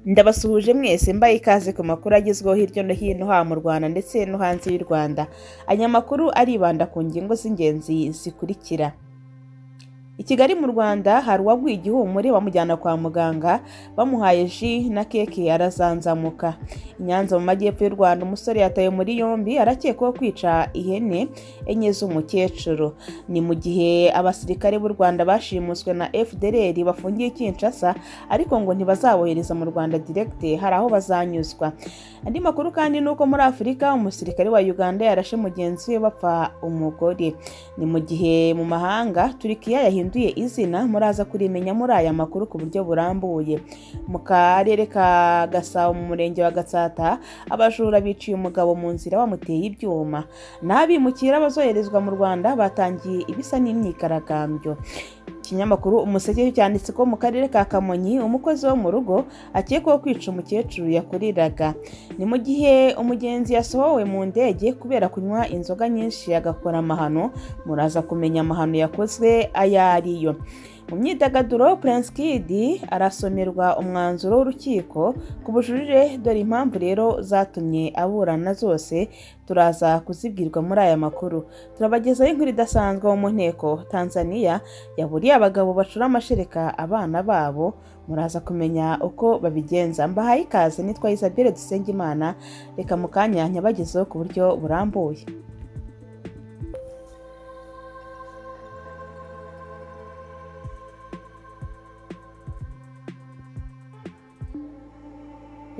Ndabasuhuje mwese mbaye ikaze ku makuru agezweho hirya no hino ha mu Rwanda ndetse no hanze y'u Rwanda. Aya makuru aribanda ku ngingo z'ingenzi zikurikira. I Kigali mu Rwanda hari uwaguye igihumure bamujyana kwa muganga bamuhaye ji na keke arazanzamuka. I Nyanza mu majyepfo y'u Rwanda umusore yataye muri yombi arakekwaho kwica ihene enye z'umukecuru. Ni mu gihe abasirikare b'u Rwanda bashimuswe na FDLR bafungiye Kinshasa ariko ngo ntibazabohereza mu Rwanda direct, hari aho bazanyuzwa. Andi makuru kandi nuko muri Afurika umusirikare wa Uganda yarashe mugenzi we bapfa umugore. Ni mu gihe mu mahanga Turkiya yahinduye izina, muraza kurimenya muri aya makuru ku buryo burambuye. Mu karere ka Gasabo mu murenge wa Gatsata abajura biciye umugabo mu nzira bamuteye ibyuma. N'abimukira bazoherezwa mu Rwanda batangiye ibisa n'imyigaragambyo. Ikinyamakuru Umuseke cyanditse ko mu karere ka Kamonyi umukozi wo mu rugo akekwaho kwica umukecuru yakoreraga. Ni mu gihe umugenzi yasohowe mu ndege kubera kunywa inzoga nyinshi agakora amahano, muraza kumenya amahano yakozwe aya ariyo. Mu myidagaduro Prince Kid arasomerwa umwanzuro w'urukiko ku bujurire, dore impamvu rero zatumye aburana zose turaza kuzibwirwa muri aya makuru. Turabagezaho inkuru idasanzwe mu nteko Tanzania yaburiye abagabo bacura amashereka abana babo, muraza kumenya uko babigenza. Mbahaye ikaze, nitwa Isabelle Dusengimana, reka mu kanya nyabagezeho ku buryo burambuye.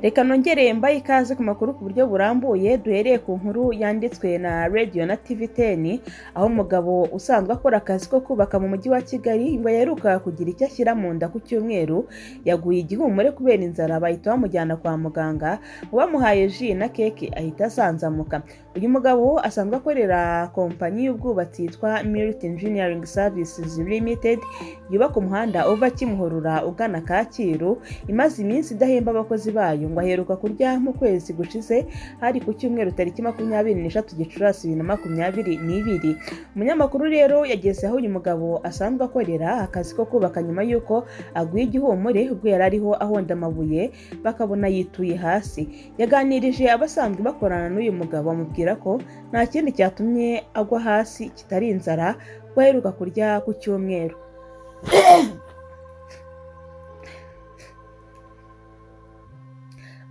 Reka nongere mbaye ikaze ku makuru ku buryo burambuye. Duhereye ku nkuru yanditswe na Radio na TV10, aho umugabo usanzwe akora akazi ko kubaka mu mujyi wa Kigali ngo yaheruka kugira icyo ashyira mu nda ku cyumweru, yaguye igihumure kubera inzara bahita bamujyana kwa muganga, bamuhaye ji na keke ahita asanzamuka. Uyu mugabo asanzwe akorera kompanyi y'ubwubatsi yitwa Mirit Engineering Services Limited yubaka umuhanda uva Kimihurura ugana Kacyiru, imaze iminsi idahemba abakozi bayo. Ngo aheruka kurya mu kwezi gushize hari ku cyumweru tariki 23 Gicurasi 2022. Umunyamakuru rero yageze aho uyu mugabo asanzwe akorera akazi ko kubaka nyuma y'uko aguye igihumure ubwo yari ariho ahonda amabuye bakabona yituye hasi. Yaganirije abasanzwe bakorana n'uyu mugabo amubwira ko nta kindi cyatumye agwa hasi kitari inzara, ko aheruka kurya ku cyumweru.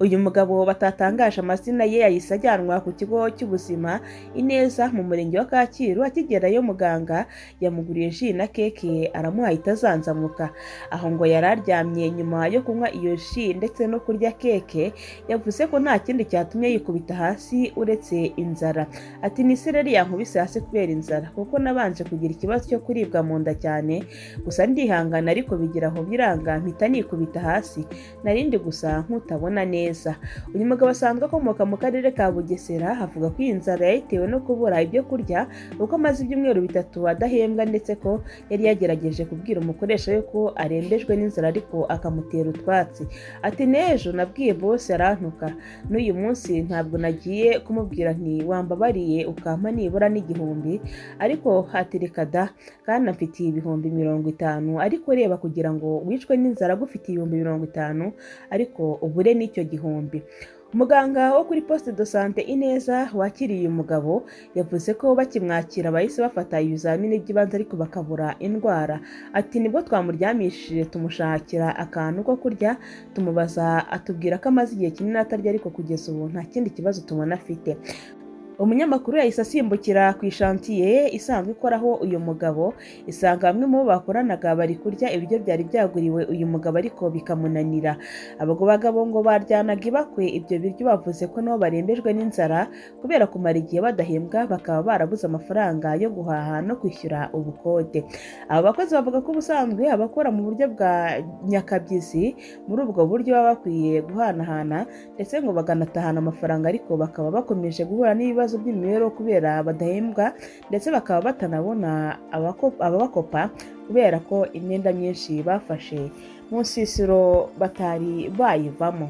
Uyu mugabo batatangaje amazina ye yahise ajyanwa ku kigo cy'ubuzima Ineza mu murenge wa Kacyiru. Akigerayo muganga yamuguriye ji na keke aramuha ahita azanzamuka. Aho ngo yari aryamye nyuma yo kunywa iyo ji ndetse no kurya keke, yavuze ko nta kindi cyatumye yikubita hasi uretse inzara. Ati ni sereri yankubise hasi kubera inzara, kuko nabanje kugira ikibazo cyo kuribwa mu nda cyane, gusa ndihangana ariko bigira aho biranga mpita nikubita hasi, narindi gusa nkutabona neza. Uyu mugabo asanzwe akomoka mu karere ka Bugesera, avuga ko iyi nzara yayitewe no kubura ibyo kurya uko amaze ibyumweru 3 adahembwa, ndetse ko yari yagerageje kubwira umukoresha we ko arembejwe n'inzara ariko akamutera utwatsi. Ati n'ejo nabwiye boss arantuka, n'uyu munsi ntabwo nagiye kumubwira nti wambabariye ukampa nibura n'igihumbi, ariko hatirika da kandi mfitiye ibihumbi 50, ariko reba kugira ngo wicwe n'inzara gufitiye ibihumbi 50 ariko ubure n'icyo gihumbi. Umuganga wo kuri poste de santé Ineza wakiriye umugabo yavuze ko bakimwakira bahise bafata ibizamini by'ibanze ariko bakabura indwara. Ati nibwo twamuryamishije tumushakira akantu ko kurya, tumubaza atubwira ko amaze igihe kinini atarya ariko kugeza ubu nta kindi kibazo tubona afite. Umunyamakuru yahise asimbukira ku ishantiye isanzwe ikoraho uyu mugabo, isanga bamwe mu bo bakoranaga bari kurya ibiryo byari byaguriwe uyu mugabo ariko bikamunanira. Abagabo ngo baryanaga ibakwe ibyo biryo, bavuze ko nabo barembejwe n'inzara kubera kumara igihe badahembwa, bakaba barabuze amafaranga yo guhaha no kwishyura ubukode. Aba bakozi bavuga ko ubusanzwe abakora mu buryo bwa nyakabyizi muri ubwo buryo baba bakwiye guhanahana ndetse ngo baganatahana amafaranga, ariko bakaba bakomeje guhura n'ibibazo by'imibereho kubera badahembwa, ndetse bakaba batanabona ababakopa kubera ko imyenda myinshi bafashe mu nsisiro batari bayivamo.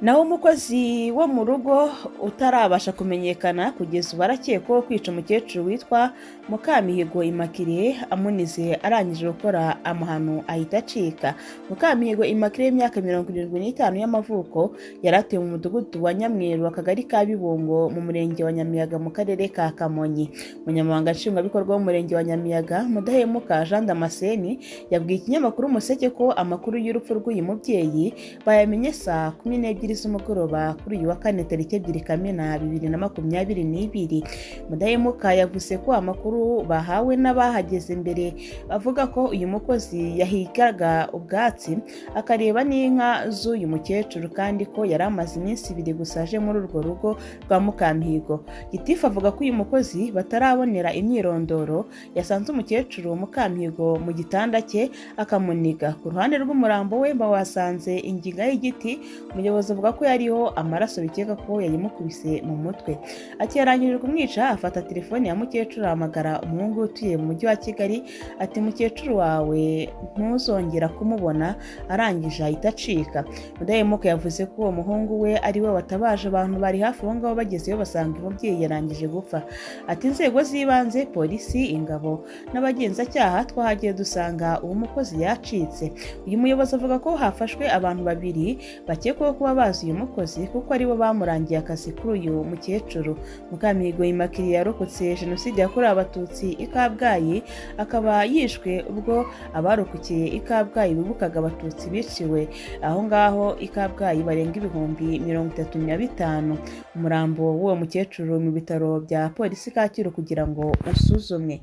naho umukozi wo mu rugo utarabasha kumenyekana kugeza ubu arakekwaho kwica umukecuru witwa Mukamihigo Immaculée amunize arangije gukora amahano ahita acika. Mukamihigo Immaculée y'imyaka 75 y'amavuko yari atuye mu mudugudu wa Nyamweru akagari ka Bibungo mu murenge wa Nyamiyaga mu karere ka Kamonyi. Umunyamabanga nshingwabikorwa w'umurenge wa Nyamiyaga Mudahemuka Jean Damascene yabwiye ikinyamakuru Umuseke ko amakuru y'urupfu rw'uyu mubyeyi bayamenye saa 12 z'umugoroba kuri uyu wa kane tariki 2 Kamena 2022. Mudahemuka yavuze ko amakuru bahawe n'abahageze mbere bavuga ko uyu mukozi yahigaga ubwatsi akareba n'inka z'uyu mukecuru kandi ko yari amaze iminsi 2 gusa aje muri urwo rugo rwa Mukamihigo. Gitifu avuga ko uyu mukozi batarabonera imyirondoro yasanze umukecuru Mukamihigo mu gitanda cye akamuniga. Ku ruhande rw'umurambo we bawasanze inginga y'igiti. Umuyobozi avuga ko yariho amaraso bikeka ko yayimukubise mu mutwe. Akirangije kumwica afata telefone ya mukecuru ahamagara umuhungu utuye mu mujyi wa Kigali ati mukecuru wawe ntuzongera kumubona, arangije ahita acika. Mudahemuka yavuze ko uwo muhungu we ari we watabaje abantu bari hafi aho ngaho, bagezeyo basanga umubyeyi yarangije gupfa. Ati inzego z'ibanze, polisi, ingabo n'abagenzacyaha twahagiye dusanga uwo mukozi yacitse. Uyu muyobozi avuga ko hafashwe abantu 2 bakekwaho kuba bazi uyu mukozi kuko aribo bamurangiye akazi kuri uyu mukecuru. Mukamihigo Immaculée yarokotse jenoside yakorewe Abatutsi i Kabgayi, akaba yishwe ubwo abarokokeye i Kabgayi bibukaga Abatutsi biciwe aho ngaho i Kabgayi barenga 35,000. Umurambo w'uwo mukecuru mu bitaro bya polisi Kacyiru kugira ngo usuzumwe.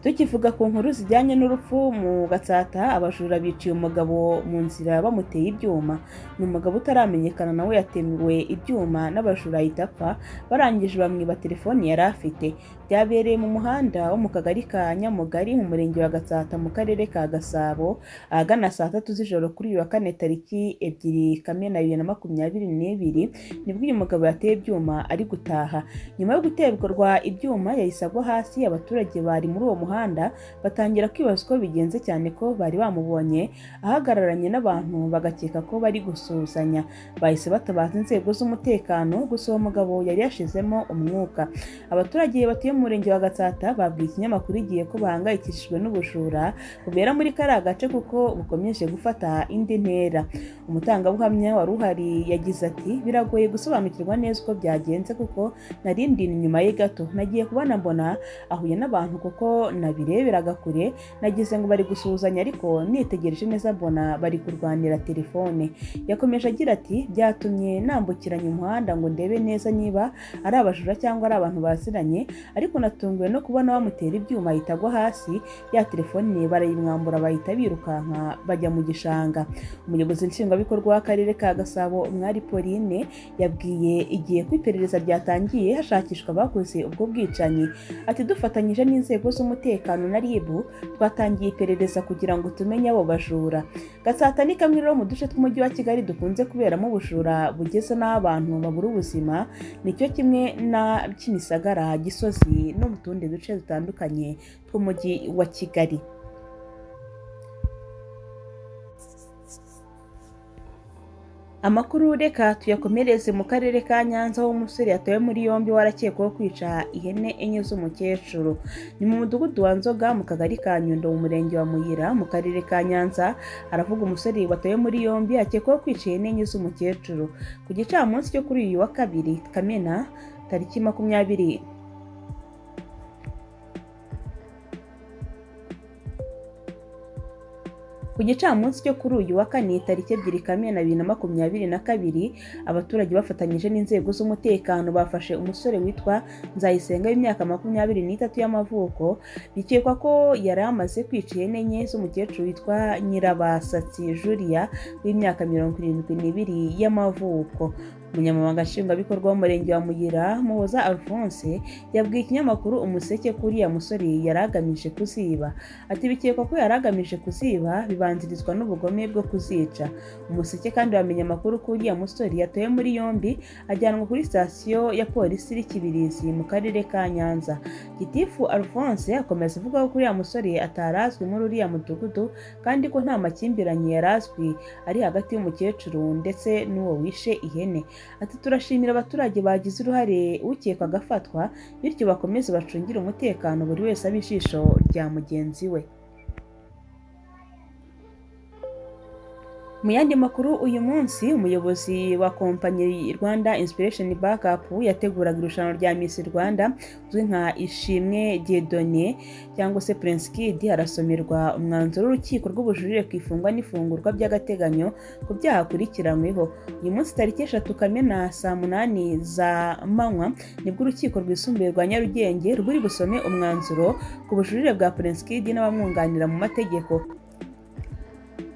Tukivuga ku nkuru zijyanye n'urupfu mu Gatsata, abajura biciye umugabo mu nzira bamuteye ibyuma. Ni umugabo utaramenyekana nawe yatemewe ibyuma n'abajura ahita apfa, barangije bamwiba telefoni yari afite. Byabereye mu muhanda wo mu kagari ka Nyamugari mu murenge wa Gatsata mu karere ka Gasabo ahagana saa 3 z'ijoro kuri uyu wa kane tariki 2 Kamena 2022 nibwo uyu mugabo yateye ibyuma ari gutaha. Nyuma yo guterwa ibyuma yahise agwa hasi. Abaturage bari muri uwo muhanda batangira kwibaza uko bigenze cyane ko bari bamubonye ahagararanye n'abantu bagakeka ko bari gusuhuzanya. Bahise batabaza inzego z'umutekano, gusa uwo mugabo yari yashizemo umwuka. Abaturage batuye mu murenge wa Gatsata babwiye ikinyamakuru Igihe ko bahangayikishijwe n'ubujura bubera muri kariya gace kuko bukomeje gufata indi ntera. Umutangabuhamya wari uhari yagize ati biragoye gusobanukirwa neza uko byagenze kuko narindi inyuma ye gato, nagiye kubana mbona ahuye n'abantu kuko nabireberaga kure, nagize ngo bari gusuhuzanya ariko nitegereje neza mbona bari kurwanira telefone. Yakomeje agira ati byatumye nambukiranya umuhanda ngo ndebe neza niba ari abajura cyangwa ari abantu baziranye, ariko natunguwe no kubona bamutera ibyuma ahita agwa hasi, ya telefone barayimwambura bahita birukanka bajya mu gishanga. Umuyobozi nshingwabikorwa w'akarere ka Gasabo Umwari Pauline yabwiye Igihe ko iperereza ryatangiye hashakishwa abakoze ubwo bwicanyi. Ati dufatanyije n'inzego z'umutekano na RIB twatangiye iperereza kugira ngo tumenye abo bajura. Gatsata ni kamwe mu duce tw'umujyi wa Kigali dukunze kuberamo ubujura bugeze n'aho abantu babura ubuzima, nicyo kimwe na Kimisagara, Gisozi no mu tundi duce dutandukanye tw'umujyi wa Kigali. Amakuru reka tuyakomereze mu karere ka Nyanza aho umusore yatawe muri yombi warakekwaho kwica ihene enye z'umukecuru. Ni mu mudugudu wa Nzoga mu kagari ka Nyundo mu murenge wa Muyira mu karere ka Nyanza. Aravuga umusore watawe muri yombi akekwaho kwica ihene enye z'umukecuru. Ku gicamunsi cyo kuri uyu wa 2 Kamena tariki 20 Ku gicamunsi cyo kuri uyu wa 4 tariki 2 Kamena 2022 abaturage bafatanyije n'inzego z'umutekano bafashe umusore witwa Nzayisenga w'imyaka 23 y'amavuko, bikekwa ko yari amaze kwica ihene enye z'umukecuru witwa Nyirabasatsi Julia w'imyaka 72 y'amavuko. Umunyamabanga nshingwabikorwa w'umurenge wa Muyira Muhoza Alphonse yabwiye ikinyamakuru Umuseke ko uriya musore yari agamije kuziba. Ati bikekwa ko yari agamije kuziba bibanzirizwa n'ubugome bwo kuzica. Umuseke kandi wamenye amakuru ko uriya musore yatawe muri yombi ajyanwa kuri sitasiyo ya polisi iri Kibirizi mu karere ka Nyanza. Gitifu Alphonse akomeza avuga ko uriya musore atarazwi muri uriya mudugudu kandi ko nta makimbiranye yarazwi ari hagati y'umukecuru ndetse n'uwo wishe ihene. Ati turashimira abaturage bagize uruhare ukekwa agafatwa, bityo bakomeze bacungire umutekano buri wese abe ijisho rya mugenzi we. Mu yandi makuru uyu munsi, umuyobozi wa kompanyi Rwanda Inspiration Backup yateguraga irushanwa rya Miss Rwanda uzwi nka Ishimwe Dieudonné cyangwa se Prince Kid arasomerwa umwanzuro w'urukiko rw'ubujurire ku ifungwa n'ifungurwa by'agateganyo ku byaha akurikiranyweho. Uyu munsi tariki 3 Kamena saa 8 za manywa nibwo urukiko rwisumbuye rwa Nyarugenge ruri busome umwanzuro ku bujurire bwa Prince Kid n'abamwunganira mu mategeko.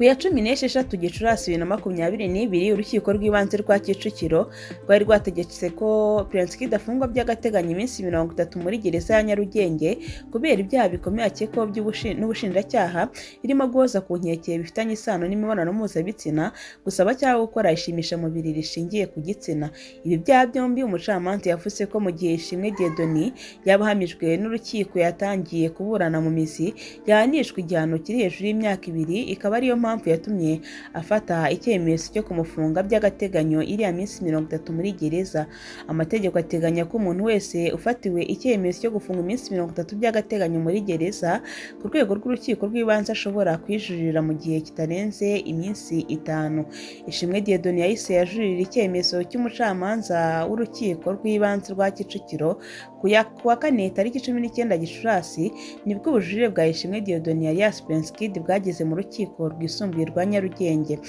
Ku ya 16 Gicurasi 2022 urukiko rw'ibanze rwa Kicukiro rwari rwategetse ko Prince Kid afungwa by'agateganyo iminsi 30 muri gereza ya Nyarugenge kubera ibyaha bikomeye akekwaho n'ubushinjacyaha birimo guhoza ku nkeke bifitanye isano n'imibonano mpuzabitsina, gusaba cyangwa gukora ishimishamubiri rishingiye ku gitsina. Ibi byaha byombi umucamanza yavuze ko mu gihe Ishimwe Dieudonné yabahamijwe n'urukiko yatangiye kuburana mu mizi yahanishwa igihano kiri hejuru y'imyaka 2, ikaba ariyo mpamvu yatumye afata icyemezo cyo kumufunga by'agateganyo iriya minsi 30 muri gereza. Amategeko ateganya ko umuntu wese ufatiwe icyemezo cyo gufunga iminsi 30 by'agateganyo muri gereza ku rwego rw'urukiko rw'ibanze ashobora kwijurira mu gihe kitarenze iminsi 5. Ishimwe Dieudonné yahise yajurira icyemezo cy'umucamanza w'urukiko rw'ibanze rwa Kicukiro ku wa 4 tariki 19 Gicurasi nibwo ubujurire bwa Ishimwe Dieudonné alias Prince Kid bwageze mu rukiko rwisumbuye rwa Nyarugenge.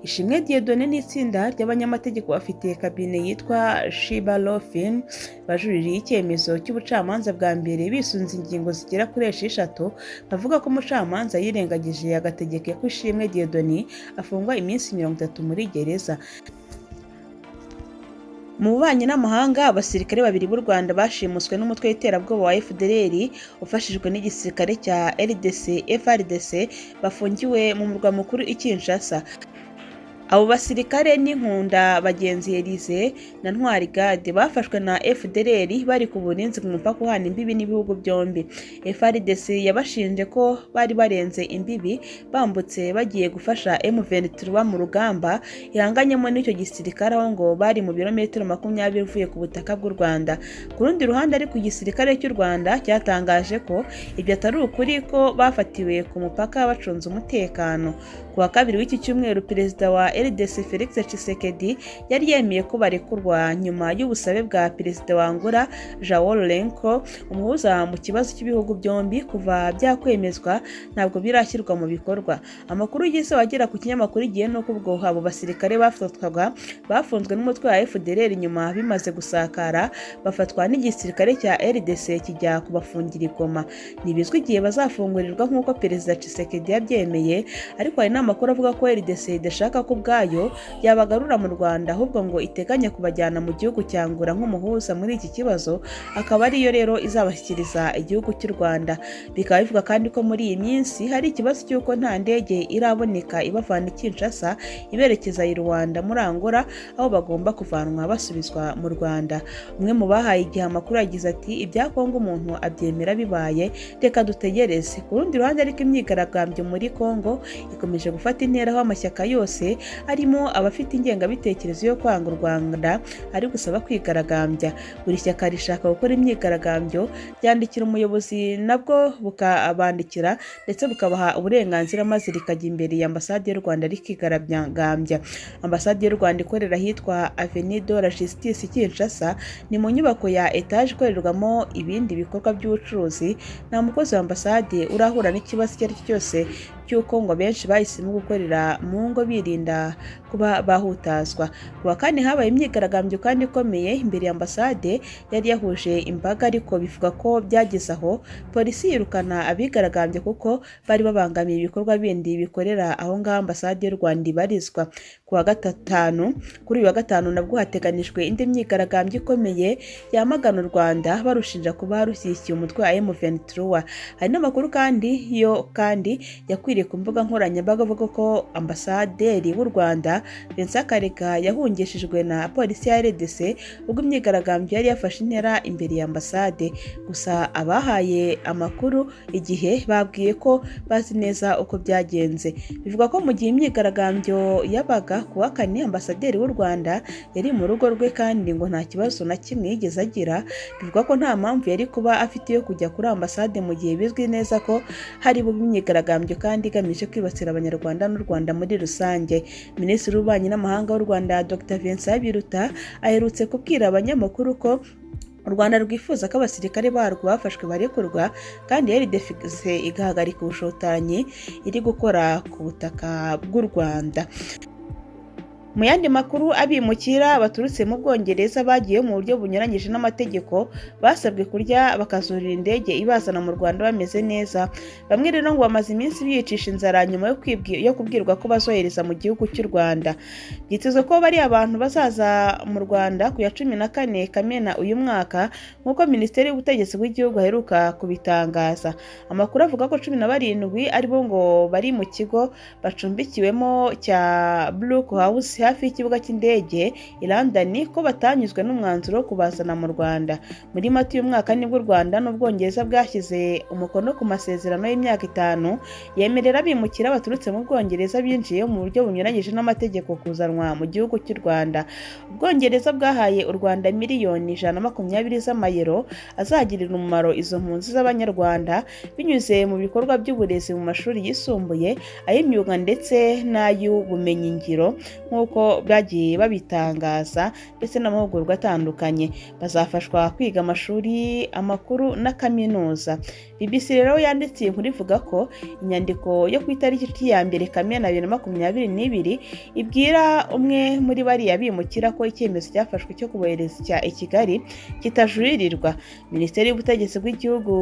Ishimwe Dieudonné n'itsinda ry'abanyamategeko bafite kabine yitwa Shiba Law Firm bajuririye icyemezo cy'ubucamanza bwa mbere bisunze ingingo zigera kuri 6 bavuga ko umucamanza yirengagije agategeke ko Ishimwe Dieudonné afungwa iminsi 30 muri gereza. Mu bubanyi n'amahanga, abasirikare 2 b'u Rwanda bashimuswe n'umutwe w'iterabwoba wa FDLR ufashijwe n'igisirikare cya RDC FARDC bafungiwe mu murwa mukuru i Kinshasa. Abo basirikare ni Nkunda Bagenzi Elise na Ntwari Gade bafashwe na FDLR bari ku burinzi ku mupaka uhana imbibi n'ibihugu byombi. FARDC yabashinje ko bari barenze imbibi bambutse bagiye gufasha M23 mu rugamba ihanganyemo n'icyo gisirikare, aho ngo bari mu birometero 20 uvuye ku butaka bw'u Rwanda. Ku rundi ruhande ariko igisirikare cy'u Rwanda cyatangaje ko ibyo atari ukuri, ko bafatiwe ku mupaka bacunze umutekano. Ku wa 2 w'iki cyumweru perezida wa RDC Felix Tshisekedi yari yemeye ko barekurwa nyuma y'ubusabe bwa perezida wa Angola João Lourenço, umuhuza mu kibazo cy'ibihugu byombi. Kuva byakwemezwa ntabwo birashyirwa mu bikorwa. Amakuru y'ise wagera ku kinyamakuru igihe nuko ubwo abo basirikare bafatwaga bafunzwe n'umutwe wa FDLR, nyuma bimaze gusakara bafatwa n'igisirikare cya RDC kijya kubafungira i Goma. Nibizwi igihe bazafungurirwa nk'uko perezida Tshisekedi yabyemeye, ariko hari n'amakuru avuga ko RDC idashaka ko ubwayo yabagarura mu Rwanda, ahubwo ngo iteganya kubajyana mu gihugu cya Angola nk'umuhuza muri iki kibazo, akaba ariyo rero izabashyikiriza igihugu cy'u Rwanda. Bikaba bivuga kandi ko muri iyi minsi hari ikibazo cy'uko nta ndege iraboneka ibavana i Kinshasa iberekeza i Rwanda muri Angola, aho bagomba kuvanwa basubizwa mu Rwanda. Umwe mu bahaye igihe amakuru yagize ati ibya Kongo umuntu abyemera bibaye, reka dutegereze. Ku rundi ruhande ariko imyigaragambyo muri Kongo ikomeje gufata intera, aho amashyaka yose arimo abafite ingengabitekerezo yo kwanga u Rwanda ari gusaba kwigaragambya. Buri shyaka rishaka gukora imyigaragambyo ryandikira umuyobozi nabwo bukabandikira ndetse bukabaha uburenganzira, maze rikajya imbere ya ambasade y'u Rwanda rikigaragambya. Ambasade y'u Rwanda ikorera ahitwa Avenue de la Justice Kinshasa, ni mu nyubako ya etage ikorerwamo ibindi bikorwa by'ubucuruzi. Nta mukozi wa ambasade urahura n'ikibazo icyo ari cyo cyose cy'uko ngo benshi bahisemo gukorera mu ngo birinda kuba bahutazwa. Ku wa kane habaye imyigaragambyo kandi ikomeye imbere ya ambasade yari yahuje imbaga, ariko bivuga ko byageze aho polisi yirukana abigaragambye kuko bari babangamiye ibikorwa bindi bikorera aho ngaho ambasade y'u Rwanda ibarizwa. Kuri uyu wa gatanu nabwo hateganijwe indi myigaragambyo ikomeye yamagana u Rwanda barushinja kuba rushyigikiye umutwe wa M23. Hari n'amakuru kandi yakwiriye ku mbuga nkoranyambaga avuga ko ambasaderi w'u Rwanda Vincent Karega yahungishijwe na polisi ya RDC ubwo imyigaragambyo yari yafashe intera imbere ya ambasade. Gusa abahaye amakuru igihe babwiye ko bazi neza uko byagenze. Bivuga ko mu gihe imyigaragambyo yabaga ku wa kane ambasaderi w'u Rwanda yari mu rugo rwe kandi ngo nta kibazo na kimwe yigeze agira. Bivuga ko nta mpamvu yari kuba afite yo kujya kuri ambasade mu gihe bizwi neza ko hari bube imyigaragambyo kandi igamije kwibasira abanyarwanda n'u Rwanda muri rusange. Minisitiri w'Ububanyi n'Amahanga w'u Rwanda Dr Vincent Biruta aherutse kubwira abanyamakuru ko u Rwanda rwifuza ko abasirikare barwo bafashwe barekurwa kandi RDC igahagarika ubushotoranyi iri gukora ku butaka bw'u Rwanda. Mu yandi makuru, abimukira baturutse mu Bwongereza bagiye mu buryo bunyuranyije n'amategeko basabwe kurya bakazurira indege ibazana mu Rwanda bameze neza. Bamwe rero ngo bamaze iminsi biyicisha inzara nyuma yo kubwirwa ko bazohereza mu gihugu cy'u Rwanda. Byitezwe ko bari abantu bazaza mu Rwanda ku ya 14 Kamena uyu mwaka nk'uko Minisiteri y'Ubutegetsi bw'Igihugu aheruka kubitangaza. Amakuru avuga ko 17 aribo ngo bari mu kigo bacumbikiwemo cya Brook House hafi y'ikibuga cy'indege i London ko batanyuzwe n'umwanzuro wo kubazana mu Rwanda. Muri Mata uyu mwaka nibwo u Rwanda n'Ubwongereza bwashyize umukono ku masezerano y'imyaka 5 yemerera abimukira baturutse mu Bwongereza binjiye mu buryo bunyuranyije n'amategeko kuzanwa mu gihugu cy'u Rwanda. Ubwongereza bwahaye u Rwanda miliyoni 120 z'amayero azagirira umumaro izo mpunzi z'Abanyarwanda binyuze mu bikorwa by'uburezi mu mashuri yisumbuye, ay'imyuga ndetse n'ay'ubumenyi ngiro nk'uko byagiye babitangaza, ndetse n'amahugurwa atandukanye. Bazafashwa kwiga amashuri amakuru na kaminuza. BBC rero yanditse inkuru ivuga ko inyandiko yo ku itariki ya 2 Kamena 2022 ibwira umwe muri bariya bimukira ko icyemezo cyafashwe cyo kubohereza i Kigali kitajuririrwa. Minisiteri y'Ubutegetsi bw'Igihugu,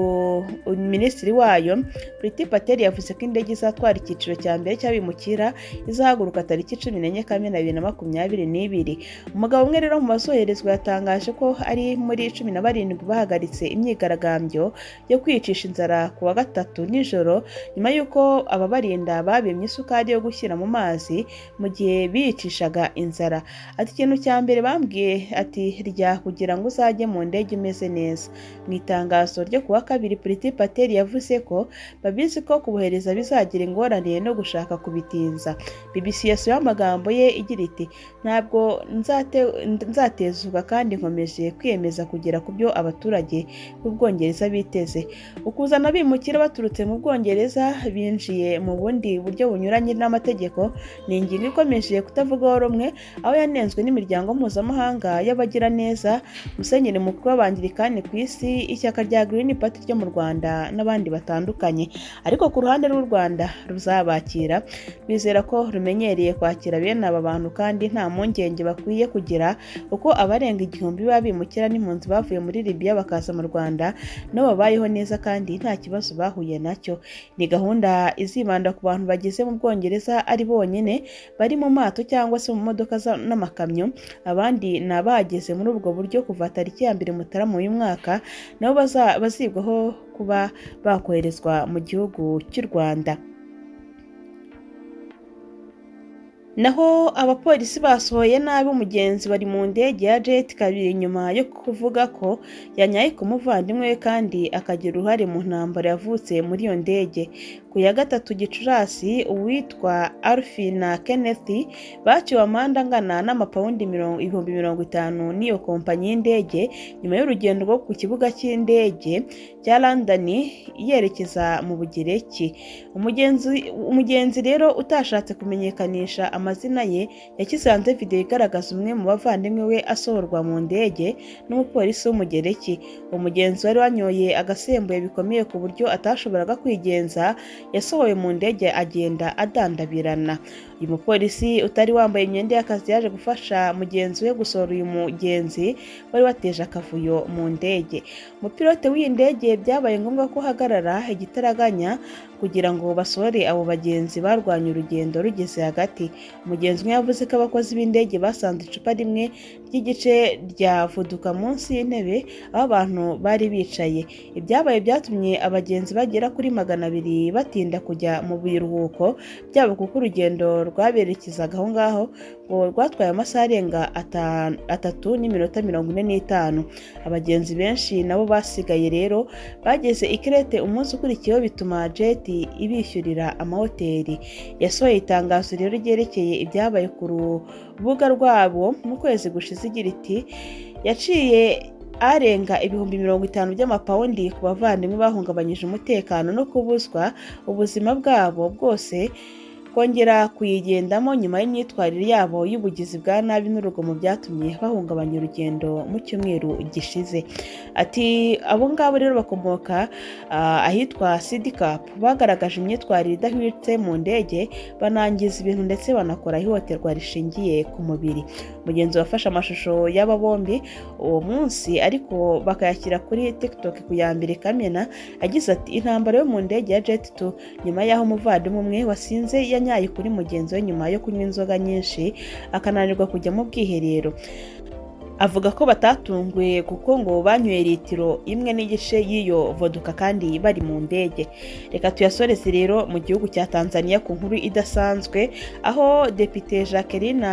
minisitiri wayo Priti Patel yavuze ko indege izatwara icyiciro cya mbere cy'abimukira izahaguruka tariki 14 Kamena 2022. Umugabo umwe rero mu bazoherezwa yatangaje ko ari muri 17 bahagaritse imyigaragambyo yo kwicisha inzara ku wa gatatu nijoro nyuma y'uko ababarinda babemye isukari yo gushyira mu mazi mu gihe biyicishaga inzara. Ati ikintu cya mbere bambwiye ati rya kugira ngo uzajye mu ndege umeze neza. Mu itangazo ryo ku wa kabiri Priti Patel yavuze ko babizi ko kubohereza bizagira ingorane no gushaka kubitinza. BBC yasuye amagambo ye igira iti ntabwo nzatezuka kandi nkomeje kwiyemeza kugera ku byo abaturage b'Ubwongereza biteze. Ukuzana abimukira baturutse mu Bwongereza binjiye mu bundi buryo bunyuranye n'amategeko ni ingingo ikomeje kutavugwaho rumwe, aho yanenzwe n'imiryango mpuzamahanga y'abagira neza, Musenyeri mukuru w'Abangilikani ku isi, ishyaka rya Green Party ryo mu Rwanda n'abandi batandukanye. Ariko ku ruhande rw'u Rwanda ruzabakira bizera ko rumenyereye kwakira bene aba bantu kandi nta mpungenge bakwiye kugira uko abarenga 1000 babimukira n'impunzi bavuye muri Libya bakaza mu Rwanda nabo babayeho neza kandi nta kibazo bahuye nacyo. Ni gahunda izibanda ku bantu bageze mu Bwongereza ari bonyine bari mu mato cyangwa se mu modoka n'amakamyo. Abandi ni abageze muri ubwo buryo kuva tariki ya 2 Mutarama uyu mwaka nabo bazibwaho kuba bakoherezwa mu gihugu cy'u Rwanda. Naho abapolisi basohoye nabi umugenzi bari mu ndege ya Jet kabiri nyuma yo kuvuga ko yanyaye ku muvandimwe we kandi akagira uruhare mu ntambara yavutse muri iyo ndege. Ku ya 3 Gicurasi uwitwa Alfie na Kenneth baciwe amande angana n'amapawundi 50,000 n'iyo kompanyi y'indege nyuma y'urugendo rwo ku kibuga cy'indege cya London yerekeza mu Bugereki. Umugenzi rero utashatse kumenyekanisha amazina ye yashyize hanze video igaragaza umwe mu bavandimwe we asohorwa mu ndege n'umupolisi w'umugereki. Umugenzi wari wanyoye agasembuye bikomeye ku buryo atashoboraga kwigenza yasohowe mu ndege agenda adandabirana. Uyu mupolisi utari wambaye imyenda y'akazi yaje gufasha mugenzi we gusohora uyu mugenzi wari wateje akavuyo mu ndege. Umupilote w'iyi ndege byabaye ngombwa ko ahagarara igitaraganya kugira ngo basohore abo bagenzi barwanya urugendo rugeze hagati. Umugenzi umwe yavuze ko abakozi b'indege basanze icupa rimwe ry'igice rya vuduka munsi y'intebe aho abantu bari bicaye. Ibyabaye byatumye abagenzi bagera kuri 200 batinda kujya mu biruhuko byabo kuko urugendo rwaberekezaga aho ngaho ngo rwatwaye amasaha arenga 3:45. Abagenzi benshi nabo basigaye rero bageze i Crete umunsi ukurikiyeho bituma Jet ibishyurira amahoteli. Yasohoye itangazo rero ryerekeye ibyabaye ku rubuga rwabo mu kwezi gushize igira iti yaciye arenga ibihumbi 50 by'amapawundi ku bavandimwe bahungabanyije umutekano no kubuzwa ubuzima bwabo bwose kongera kuyigendamo nyuma y'imyitwarire yabo y'ubugizi bwa nabi n'urugomo byatumye bahungabanya urugendo mu cyumweru gishize. Ati abo ngabo rero bakomoka ahitwa Sidicap bagaragaje imyitwarire idahwitse mu ndege banangiza ibintu ndetse banakora ihohoterwa rishingiye ku mubiri. Mugenzi wafashe amashusho y'aba bombi uwo munsi ariko bakayashyira kuri TikTok ku ya 2 Kamena agize ati intambara yo mu ndege ya Jet2 nyuma y'aho umuvandimwe umwe wasinze yanyaye kuri mugenzi we nyuma yo kunywa inzoga nyinshi akananirwa kujya mu bwiherero. Avuga ko batatunguye kuko ngo banyweye litiro 1.5 y'iyo voduka kandi bari mu ndege. Reka tuyasoreze rero mu gihugu cya Tanzania ku nkuru idasanzwe aho Depite Jacqueline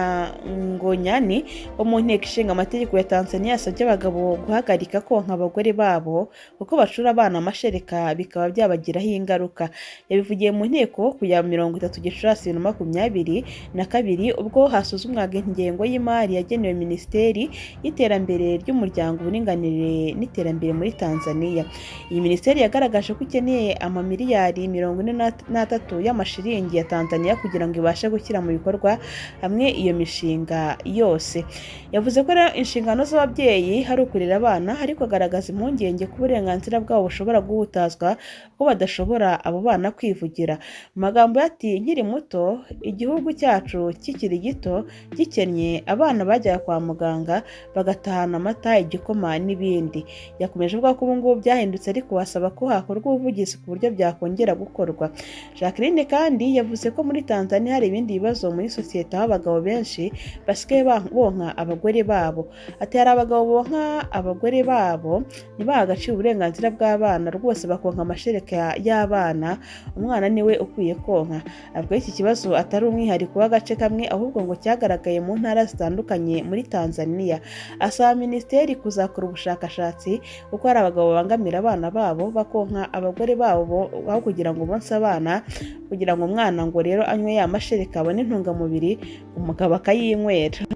Ngonyani wo mu nteko ishinga amategeko ya Tanzania yasabye abagabo guhagarika konka abagore babo kuko bacura abana amashereka bikaba byabagiraho ingaruka. Yabivugiye mu nteko ku ya 30 Gicurasi 2022 ubwo hasuzumwaga ingengo y'imari yagenewe Minisiteri y'iterambere ry'umuryango uburinganire n'iterambere muri Tanzania. Iyi minisiteri yagaragaje ko ikeneye amamiliyari 43 y'amashiringi ya Tanzania kugira ngo ibashe gushyira mu bikorwa hamwe iyo mishinga yose. Yavuze ko inshingano z'ababyeyi hari ukurera abana ariko agaragaza impungenge ku burenganzira bwabo bushobora guhutazwa ko badashobora abo bana kwivugira. Mu magambo ati nkiri muto igihugu cyacu kikiri gito gikennye abana bajya kwa muganga bagatahana amata igikoma n'ibindi. Yakomeje avuga ko ubu ngubu byahindutse ariko basaba ko hakorwa ubuvugizi ku buryo byakongera gukorwa. Jacqueline kandi yavuze ko muri Tanzania hari ibindi bibazo muri sosiyete aho abagabo benshi basigaye bonka abagore babo. Ati hari abagabo bonka abagore babo ntibaha agaciro uburenganzira bw'abana rwose bakonka amashereka y'abana umwana niwe ukwiye konka. Avuga iki kibazo atari umwihariko w'agace kamwe ahubwo ngo cyagaragaye mu ntara zitandukanye muri Tanzania. Asaba minisiteri kuzakora ubushakashatsi kuko hari abagabo bangamira abana babo bakonka abagore babo aho kugira ngo bonse abana kugira ngo umwana ngo rero anywe ya mashereka abone intungamubiri umugabo akayinywera.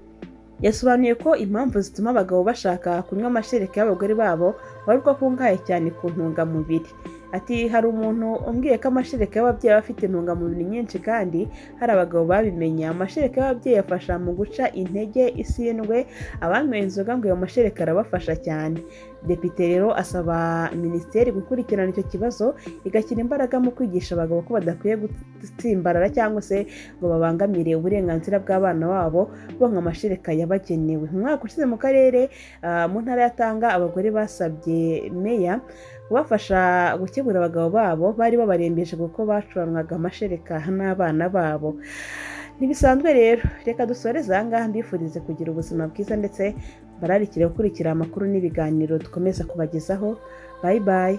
Yasobanuye ko impamvu zituma abagabo bashaka kunywa amashereka y'abagore babo ari uko akungahaye cyane ku ntungamubiri. Ati hari umuntu umbwiye ko amashereka y'ababyeyi afite intungamubiri nyinshi kandi hari abagabo babimenye. Amashereka y'ababyeyi afasha mu guca intege isindwe abanyweye inzoga ngo ayo mashereka arabafasha cyane. Depite rero asaba minisiteri gukurikirana icyo kibazo igashyira imbaraga mu kwigisha abagabo ko badakwiye gutsimbarara cyangwa se ngo babangamire uburenganzira bw'abana babo bonka amashereka yabagenewe. Mu mwaka ushize mu karere mu ntara ya Tanga abagore basabye meya kubafasha gukebura abagabo babo bari babarembeje kuko bacuranwaga amashereka n'abana babo. Ntibisanzwe rero reka dusoreze aha ngaha mbifurize kugira ubuzima bwiza ndetse bararikire gukurikira amakuru n'ibiganiro dukomeza kubagezaho. Bye bye.